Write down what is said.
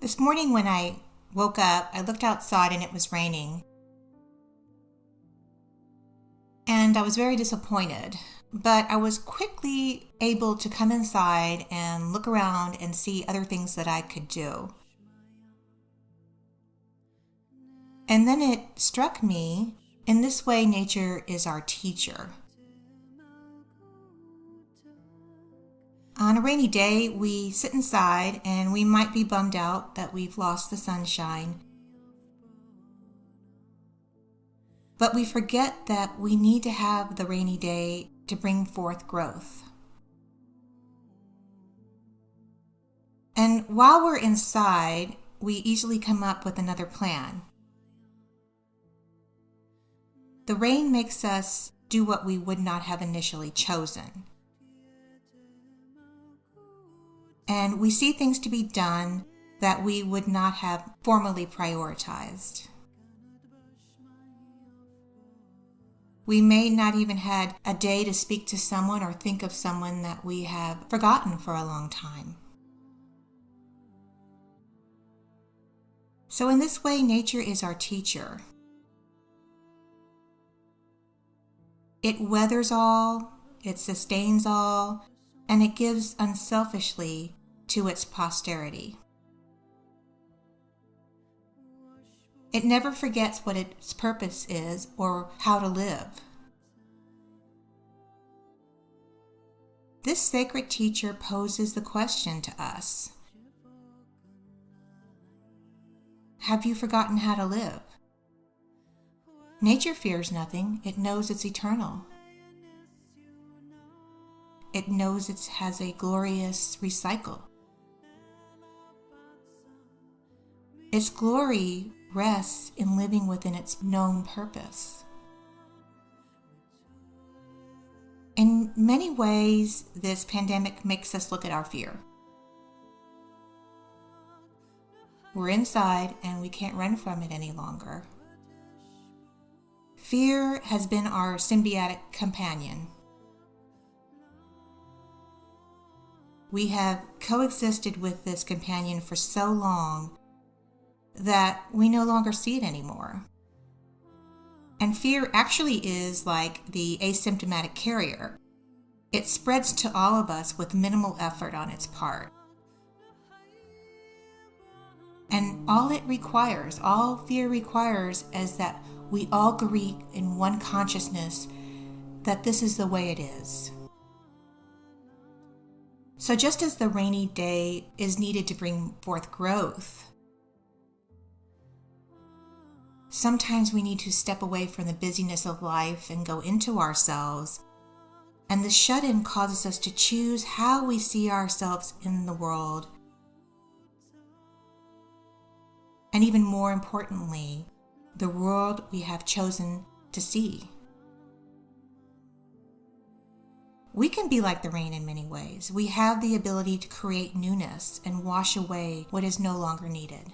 This morning when I woke up, I looked outside and it was raining. And I was very disappointed, but I was quickly able to come inside and look around and see other things that I could do. And then it struck me, in this way, nature is our teacher. On a rainy day, we sit inside and we might be bummed out that we've lost the sunshine. But we forget that we need to have the rainy day to bring forth growth. And while we're inside, we easily come up with another plan. The rain makes us do what we would not have initially chosen. And we see things to be done that we would not have formally prioritized. We may not even had a day to speak to someone or think of someone that we have forgotten for a long time. So in this way, nature is our teacher. It weathers all, it sustains all, and it gives unselfishly to its posterity. It never forgets what its purpose is or how to live. This sacred teacher poses the question to us: have you forgotten how to live? Nature fears nothing. It knows it's eternal. It knows it has a glorious recycle. Its glory rests in living within its known purpose. In many ways, this pandemic makes us look at our fear. We're inside and we can't run from it any longer. Fear has been our symbiotic companion. We have coexisted with this companion for so long that we no longer see it anymore. And fear actually is like the asymptomatic carrier. It spreads to all of us with minimal effort on its part. And all fear requires is that we all agree in one consciousness that this is the way it is. So just as the rainy day is needed to bring forth growth, sometimes we need to step away from the busyness of life and go into ourselves. And the shut-in causes us to choose how we see ourselves in the world. And even more importantly, the world we have chosen to see. We can be like the rain in many ways. We have the ability to create newness and wash away what is no longer needed.